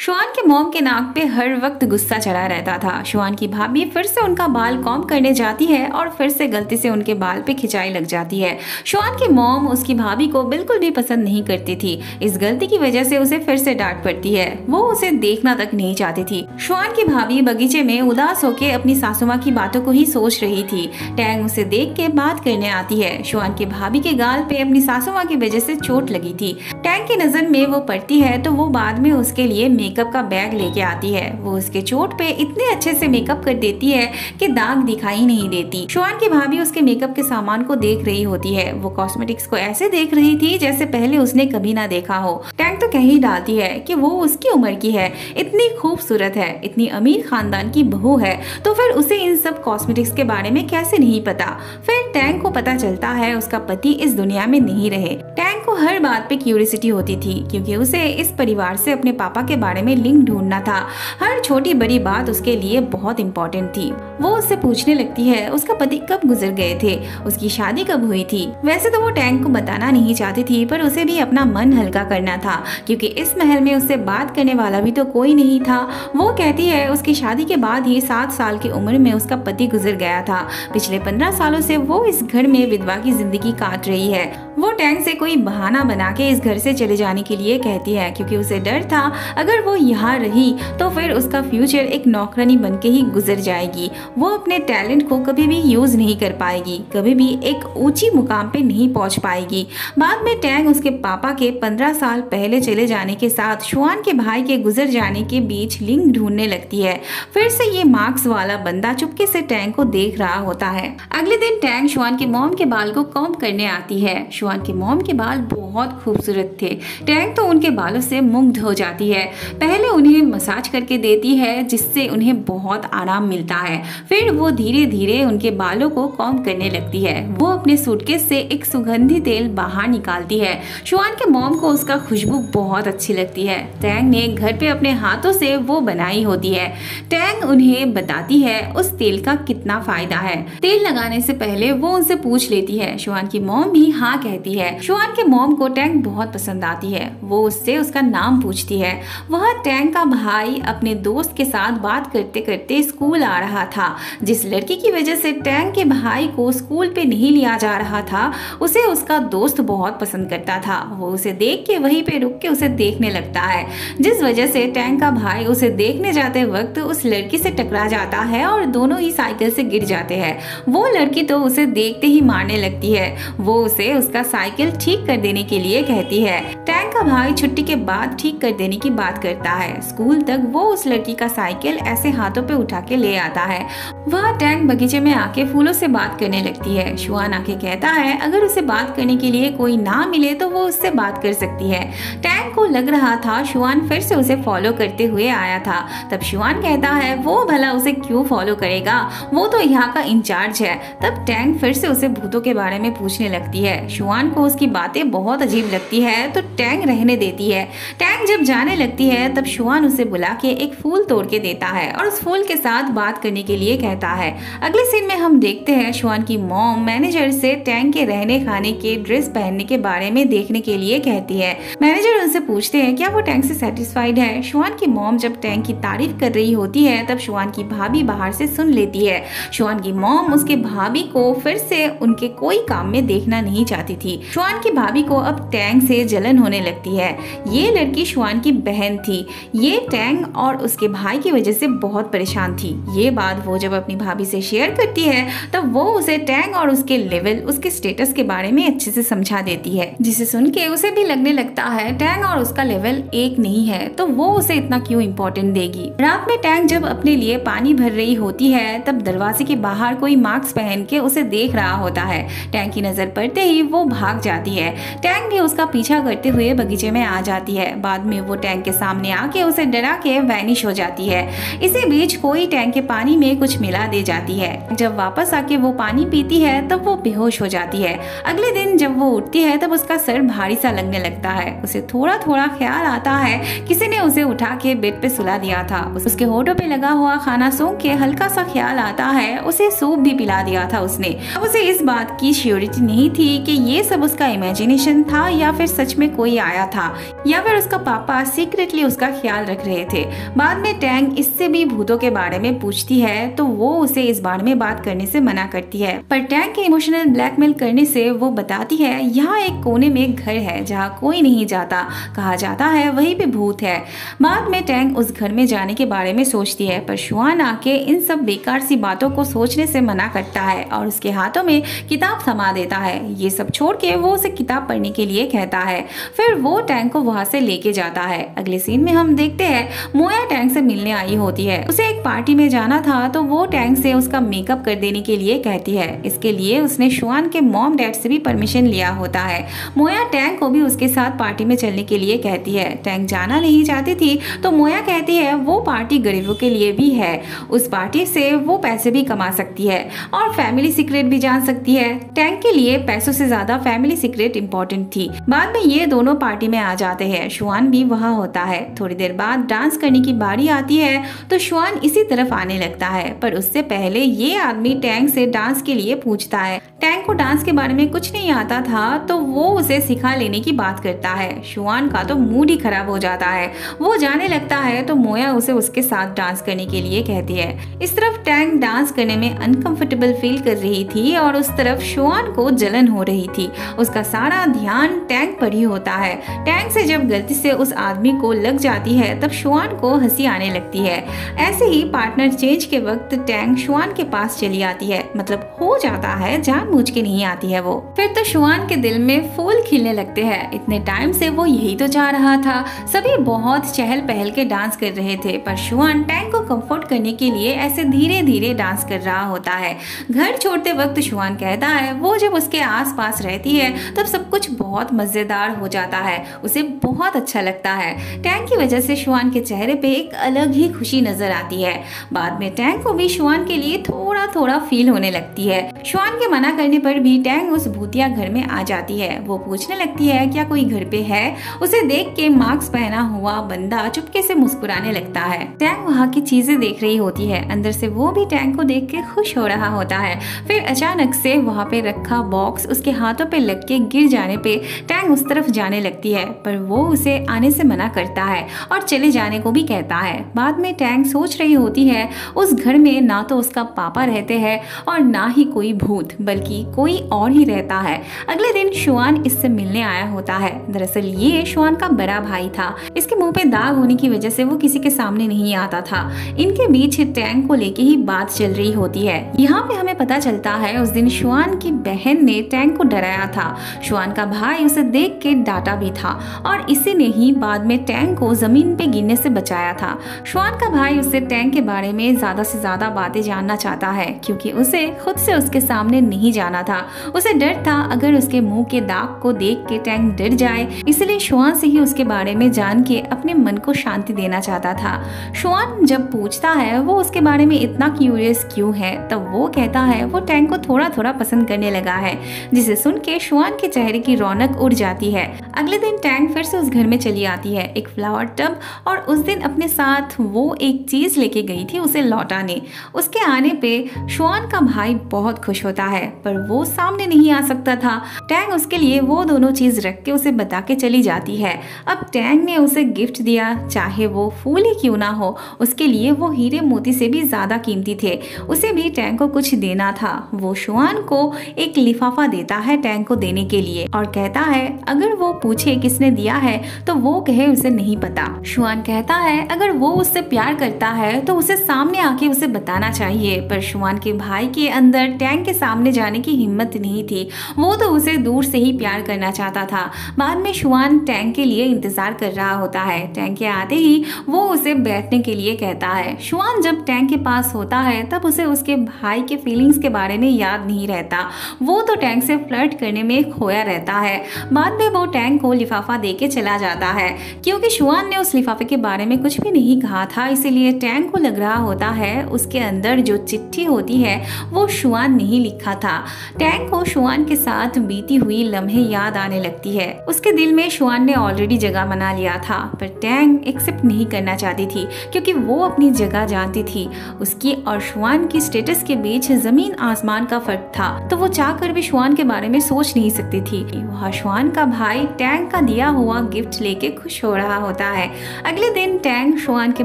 शुआन के मॉम के नाक पे हर वक्त गुस्सा चढ़ा रहता था। शुआन की भाभी फिर से उनका बाल कॉम्ब करने जाती है और फिर से गलती से उनके बाल पे खिंचाई लग जाती है। शुआन की मॉम उसकी भाभी को बिल्कुल भी पसंद नहीं करती थी। इस गलती की वजह से उसे फिर से डांट पड़ती है। वो उसे देखना तक नहीं चाहती थी। शुआन की भाभी बगीचे में उदास होकर अपनी सासू माँ की बातों को ही सोच रही थी। टैंग उसे देख के बात करने आती है। शुआन की भाभी के गाल पे अपनी सासू माँ की वजह से चोट लगी थी। टैंग की नजर में वो पड़ती है तो वो बाद में उसके लिए मेकअप का बैग लेके आती है। वो उसके चोट पे इतने अच्छे से मेकअप कर देती है कि दाग दिखाई नहीं देती। शुआन की भाभी उसके मेकअप के सामान को देख रही होती है। वो कॉस्मेटिक्स को ऐसे देख रही थी जैसे पहले उसने कभी ना देखा हो। टैंग तो कह ही डालती है कि वो उसकी उम्र की है, इतनी खूबसूरत है, इतनी अमीर खानदान की बहू है, तो फिर उसे इन सब कॉस्मेटिक्स के बारे में कैसे नहीं पता। फिर टैंग को पता चलता है उसका पति इस दुनिया में नहीं रहे। टैंग को हर बात पे क्यूरियोसिटी होती थी क्योंकि उसे इस परिवार से अपने पापा के बारे में लिंक ढूंढना था। हर छोटी बड़ी बात उसके लिए बहुत इम्पोर्टेंट थी। वो उससे पूछने लगती है उसका पति कब गुजर गए थे, उसकी शादी कब हुई थी। वैसे तो वो टैंग को बताना नहीं चाहती थी, पर उसे भी अपना मन हल्का करना था क्योंकि इस महल में उससे बात करने वाला भी तो कोई नहीं था। वो कहती है उसकी शादी के बाद ही 7 साल की उम्र में उसका पति गुजर गया था। पिछले 15 सालों से वो इस घर में विधवा की जिंदगी काट रही है। वो टैंग से कोई बहाना बना के इस घर से चले जाने के लिए कहती है क्योंकि उसे डर था अगर वो यहाँ रही तो फिर उसका फ्यूचर एक नौकरानी बनके ही गुजर जाएगी। वो अपने टैलेंट को कभी भी यूज नहीं कर पाएगी, कभी भी एक ऊंची मुकाम पे नहीं पहुंच पाएगी। बाद में टैंग उसके पापा के 15 साल पहले चले जाने के साथ शुआन के भाई के गुजर जाने के बीच लिंक ढूंढने लगती है। फिर से ये मार्क्स वाला बंदा चुपके से टैंग को देख रहा होता है। अगले दिन टैंग शुआन के मॉम के बाल को कॉम्ब करने आती है। शुआन के मॉम के बाल बहुत खूबसूरत थे। टैंग तो उनके बालों से मुग्ध हो जाती है। पहले उन्हें मसाज करके देती है जिससे उन्हें बहुत आराम मिलता है। फिर वो धीरे धीरे उनके बालों को कॉम्ब करने लगती है। वो अपने सूटकेस से एक सुगंधी तेल बाहर निकालती है। शुआन के मॉम को उसका खुशबू बहुत अच्छी लगती है। टैंग ने घर पे अपने हाथों से वो बनाई होती है। टैंग उन्हें बताती है उस तेल का कितना फायदा है। तेल लगाने से पहले वो उनसे पूछ लेती है। शुआन की मॉम भी हाँ कहती है। शुआन के मॉम को टैंग बहुत पसंद आती है। वो उससे उसका नाम पूछती है। वह टैंग का भाई अपने दोस्त के साथ बात करते करते स्कूल आ रहा था। जिस लड़की की वजह से टैंग के भाई को स्कूल पे नहीं लिया जा रहा था उसे उसका दोस्त बहुत पसंद करता था। वो उसे देख के वहीं पे रुक के उसे देखने लगता है, जिस वजह से टैंग का भाई उसे देखने जाते वक्त उस लड़की से टकरा जाता है और दोनों ही साइकिल से गिर जाते हैं। वो लड़की तो उसे देखते ही मारने लगती है। वो उसे उसका साइकिल ठीक कर देने के लिए कहती है। टैंग का भाई छुट्टी के बाद ठीक कर देने की बात करता है। स्कूल तक वो उस लड़की का साइकिल ऐसे हाथों पे उठा के ले आता है। वह टैंग बगीचे में आके फूलों से बात करने लगती है। शुआन आके कहता है अगर उसे बात करने के लिए कोई ना मिले तो वो उससे बात कर सकती है। टैंग को लग रहा था शुआन फिर से उसे फॉलो करते हुए आया था। तब शुआन कहता है वो भला उसे क्यों फॉलो करेगा, वो तो यहाँ का इंचार्ज है। तब टैंग फिर से उसे भूतों के बारे में पूछने लगती है। शुआन को उसकी बातें बहुत अजीब लगती है तो टैंग रहने देती है। टैंग जब जाने लगती है तब शुआन उसे बुला के एक फूल तोड़ के देता है और उस फूल के साथ बात करने के लिए कहता है। अगले सीन में हम देखते हैं शुआन की मॉम मैनेजर से टैंग के रहने खाने के ड्रेस पहनने के बारे में देखने के लिए कहती है। मैनेजर उनसे पूछते हैं क्या वो टैंग से सेटिस्फाइड है। शुआन की मॉम जब टैंग की तारीफ कर रही होती है तब शुआन की भाभी बाहर से सुन लेती है। शुआन की मॉम उसके भाभी को फिर से उनके कोई काम में देखना नहीं चाहती थी। शुआन की भाभी को अब टैंग से जलन होने लगती है। ये लड़की शुआन की बहन थी। ये टैंग और उसके भाई की वजह से बहुत परेशान थी। ये बात वो जब अपनी भाभी से शेयर करती है तब वो उसे टैंग और उसके लेवल, उसके स्टेटस के बारे में अच्छे से समझा देती है, जिसे सुन के उसे भी लगने लगता है टैंग और उसका लेवल एक नहीं है तो वो उसे इतना क्यों इम्पोर्टेंट देगी। रात में टैंग जब अपने लिए पानी भर रही होती है तब दरवाजे के बाहर कोई मास्क पहन के उसे देख रहा होता है। टैंग की नजर पड़ते ही वो भाग जाती है। टैंग भी उसका पीछा करते हुए बगीचे में आ जाती है। बाद में वो टैंग के सामने आके उसे डरा के वैनिश हो जाती है। इसी बीच कोई टैंक के पानी में कुछ मिला दे जाती है। जब वापस आके वो पानी पीती है तब वो बेहोश हो जाती है। अगले दिन जब वो उठती है तब उसका सर भारी सा लगने लगता है। उसे थोड़ा थोड़ा ख्याल आता है किसी ने उसे उठा के बेड पे सुला दिया था। उसके होठों पे लगा हुआ खाना सूंघ के हल्का सा ख्याल आता है उसे सूप भी पिला दिया था उसने। अब उसे इस बात की श्योरिटी नहीं थी कि ये सब उसका इमेजिनेशन इमेजिनेशन था या फिर सच में कोई आया था या फिर उसका पापा सीक्रेटली उसका ख्याल रख रहे थे। बाद में टैंग इससे भी भूतों के बारे में पूछती है तो वो उसे इस बारे में बात करने से मना करती है, पर टैंग के इमोशनल ब्लैकमेल करने से वो बताती है यहाँ एक कोने में एक घर है जहाँ कोई नहीं जाता, कहा जाता है वहीं पे भूत है। बाद में टैंग उस घर में जाने के बारे में सोचती है, पर शुआन आके इन सब बेकार सी बातों को सोचने से मना करता है और उसके हाथों में किताब थमा देता है। ये सब छोड़ के वो उसे किताब पढ़ने के लिए कहता है, फिर वो टैंग को वहां से लेके जाता है। अगले सीन में हम देखते हैं मोया टैंग से मिलने आई होती है। उसे एक पार्टी में जाना था तो वो टैंग से उसका मेकअप कर देने के लिए कहती है। इसके लिए उसने शुआन के मॉम डैड से भी परमिशन लिया होता है। मोया टैंग को भी उसके साथ पार्टी में चलने के लिए कहती है। टैंग जाना नहीं चाहती थी तो मोया कहती है वो पार्टी गरीबों के लिए भी है, उस पार्टी से वो पैसे भी कमा सकती है और फैमिली सीक्रेट भी जान सकती है। टैंग के लिए पैसों से ज्यादा फैमिली सीक्रेट इम्पोर्टेंट थी। बाद में ये दोनों पार्टी में आ जाते हैं। शुआन भी वहाँ होता है। थोड़ी देर बाद डांस करने की बारी आती है तो शुआन इसी तरफ आने लगता है, पर उससे पहले ये आदमी टैंग से डांस के लिए पूछता है। टैंग को डांस के बारे में कुछ नहीं आता था तो वो उसे सिखा लेने की बात करता है। शुआन का तो मूड ही खराब हो जाता है। वो जाने लगता है तो मोया उसे उसके साथ डांस करने के लिए कहती है। इस तरफ टैंग डांस करने में अनकंफर्टेबल फील कर रही थी और उस तरफ शुआन को जलन हो रही थी। उसका सारा ध्यान टैंग पर ही होता है। टैंग से जब गलती से उस आदमी को लग जाती है तब शुआन को हंसी आने लगती है। ऐसे ही पार्टनर चेंज के वक्त टैंग शुआन के पास चली आती है, मतलब हो जाता है, जानबूझ के नहीं आती है वो। फिर तो शुआन के दिल में फूल खिलने लगते हैं। इतने टाइम से वो यही तो चाह रहा था। सभी बहुत चहल पहल के डांस कर रहे थे, पर शुआन टैंग को कंफर्ट करने के लिए ऐसे धीरे धीरे डांस कर रहा होता है। घर छोड़ते वक्त शुआन कहता है वो जब उसके आस पास रहती है तब सब कुछ बहुत मजेदार हो जाता है, उसे बहुत अच्छा लगता है। टैंग की वजह से शुआन के चेहरे पे एक अलग ही खुशी नजर आती है। बाद में टैंग को भी शुआन के लिए थोड़ा थोड़ा फील होने लगती है। शुआन के मना करने पर भी टैंग उस भूतिया घर में आ जाती है। वो पूछने लगती है क्या कोई घर पे है। उसे देख के मास्क पहना हुआ बंदा चुपके से मुस्कुराने लगता है। टैंग वहाँ की चीजें देख रही होती है। अंदर से वो भी टैंग को देख के खुश हो रहा होता है। फिर अचानक से वहाँ पे रखा बॉक्स उसके हाथों पे लग के गिर जाने पे टैंग उस तरफ जाने लगती है, पर वो उसे आने से मना करता है और चले जाने को भी कहता है। बाद में टैंग सोच रही होती है उस घर में ना तो उसका पापा रहते हैं और ना ही कोई भूत, बल्कि कोई और ही रहता है। अगले दिन शुआन इससे मिलने आया होता है। दरअसल ये शुआन का बड़ा भाई था। इसके मुंह पे दाग होने की वजह से वो किसी के सामने नहीं आता था। इनके बीच टैंग को लेके ही बात चल रही होती है। यहाँ पे हमें पता चलता है उस दिन शुआन की बहन ने टैंग को डराया था। शुआन का भाई उसे देख के डांटा भी था और इसी ने ही बाद में टैंग को जमीन पे गिरने से बचाया था। शुआन का भाई उससे टैंग के बारे में ज्यादा से ज्यादा बातें जानना चाहता है, क्योंकि उसे खुद से उसके सामने नहीं जाना था। उसे डर था अगर उसके मुंह के दाग को देख के टैंग डर जाए, इसलिए शुआन से ही उसके बारे में जान के अपने मन को शांति देना चाहता था। शुआन जब पूछता है वो उसके बारे में इतना क्यूरियस क्यों है, तब वो कहता है वो टैंग को थोड़ा थोड़ा पसंद करने लगा है, जिसे सुन के शुआन के चेहरे की रौनक उड़ जाती है। अगले दिन टैंग फिर से उस घर में चली आती है, एक फ्लावर टब, और उस दिन अपने साथ वो एक चीज लेके गई थी उसे लौटाने। उसके आने पे शुआन का भाई बहुत खुश होता है, पर वो सामने नहीं आ सकता था। टैंग उसके लिए वो दोनों चीज रख के उसे बता के चली जाती है। अब टैंग ने उसे गिफ्ट दिया, चाहे वो फूल ही क्यों ना हो, उसके लिए वो हीरे मोती से भी ज्यादा कीमती थे। उसे भी टैंग को कुछ देना था। वो शुआन को एक लिफाफा देता है टैंग को देने के लिए और कहता है अगर वो पूछे किसने दिया है तो वो कहे उसे नहीं पता। शुआन कहता है अगर वो उससे प्यार करता है तो उसे सामने आके उसे बताना चाहिए, पर शुआन के भाई के अंदर टैंग के सामने जाने की हिम्मत नहीं थी। वो तो उसे दूर से ही प्यार करना चाहता था। बाद में शुआन टैंग के लिए इंतजार कर रहा होता है। टैंग के आते ही वो उसे बैठने के लिए कहता है। शुआन जब टैंग के पास होता है तब उसे उसके भाई के फीलिंग्स के बारे में याद नहीं रहता। वो तो टैंग से फ्लर्ट करने में खोया रहता है। बाद में वो टैंग को लिफाफा दे के चला जाता है। क्योंकि शुआन ने उस लिफाफे के बारे में कुछ भी नहीं कहा था, इसीलिए टैंग को लग रहा होता है उसके अंदर जो चिट्ठी होती है वो शुआन ने ही लिखा था। टैंग को शुआन के साथ बीती हुई लम्हे याद आने लगती है। उसके दिल में शुआन ने ऑलरेडी जगह बना लिया था, पर टैंग एक्सेप्ट नहीं करना चाहती थी, क्योंकि वो अपनी जगह जानती थी। उसकी और शुआन की स्टेटस के बीच जमीन आसमान का फर्क था, तो वो चाहकर भी शुआन के बारे में सोच नहीं सकती थी। वहाँ शुआन का भाई टैंग का दिया हुआ गिफ्ट लेके खुश हो रहा होता है। अगले दिन टैंग शुआन के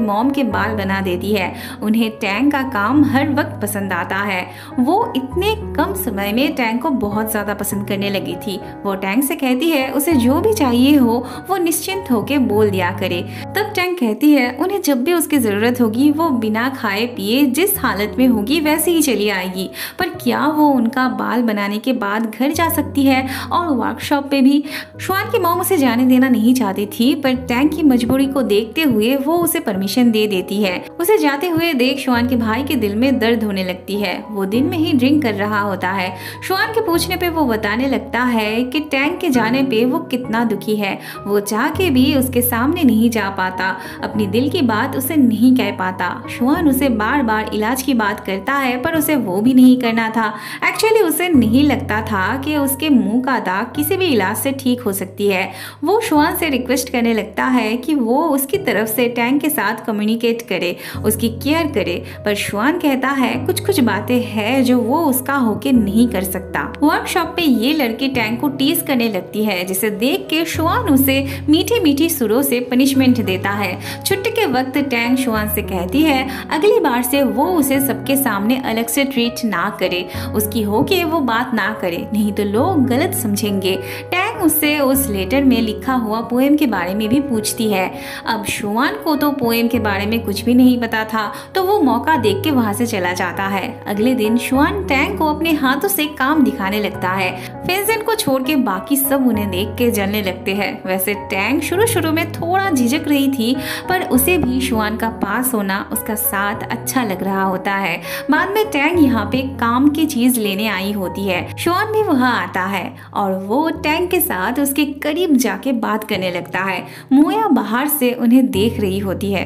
मॉम के बाल बना देती है। उन्हें टैंग का काम हर वक्त पसंद आता है। वो इतने कम समय में टैंग को बहुत ज्यादा पसंद करने लगी थी। वो टैंग से कहती है उसे जो भी चाहिए हो वो निश्चिंत होके बोल दिया करे। तब टैंग कहती है उन्हें जब भी उसकी जरूरत होगी वो बिना खाए पिए जिस हालत में होगी वैसे ही चली आएगी। पर क्या वो उनका बाल बनाने के बाद घर जा सकती है और वर्कशॉप पे भी? शुआन की मॉम उसे जाने देना नहीं चाहती थी, पर टैंग की मजबूरी को देखते हुए वो उसे परमिशन दे देती है। उसे जाते हुए देख शुआन के भाई के दिल में दर्द होने लगती है। वो दिन में ही ड्रिंक कर रहा होता है। शुआन के पूछने पे वो बताने लगता है कि टैंग के जाने पे वो कितना दुखी है। वो चाह के भी उसके सामने नहीं जा पाता, अपनी दिल की बात उसे नहीं कह पाता। शुआन उसे बार बार इलाज की बात करता है पर उसे वो भी नहीं करना था। एक्चुअली उसे नहीं लगता था कि उसके मुंह का दाग किसी भी इलाज से ठीक हो सकती है। वो शुआन से रिक्वेस्ट करने लगता है कि वो उसकी तरफ से टैंग के साथ कम्युनिकेट करे, उसकी केयर करे, पर शुआन कहता है कुछ कुछ बातें हैं जो वो उसका होके नहीं कर सकता। वर्कशॉप पे ये लड़की टैंग को टीज करने लगती है, जिसे देख के शुआन उसे मीठी मीठी सुरों से पनिशमेंट देता है। छुट्टी के वक्त टैंग शुआन से कहती है अगली बार से वो उसे सबके सामने अलग से ट्रीट ना करे, उसकी होके वो बात ना करे, नहीं तो लोग गलत समझेंगे। टैंग उससे उस लेटर में लिखा हुआ पोएम के बारे में भी पूछती है। अब शुआन को तो पोएम के बारे में कुछ भी नहीं पता था, तो वो मौका देख के वहां से चला जाता है। अगले दिन शुआन टैंग को अपने हाथों से काम दिखाने लगता है। फेंजन को छोड़ के बाकी सब उन्हें देख के जलने लगते हैं। वैसे टैंग शुरू में थोड़ा झिझक रही थी, पर उसे भी शुआन का पास होना, उसका साथ अच्छा लग रहा होता है। बाद में टैंग यहाँ पे काम की चीज लेने आई होती है। शुआन भी वहाँ आता है और वो टैंग के साथ उसके करीब जाके बात करने लगता है। मोया बाहर से उन्हें देख रही होती है।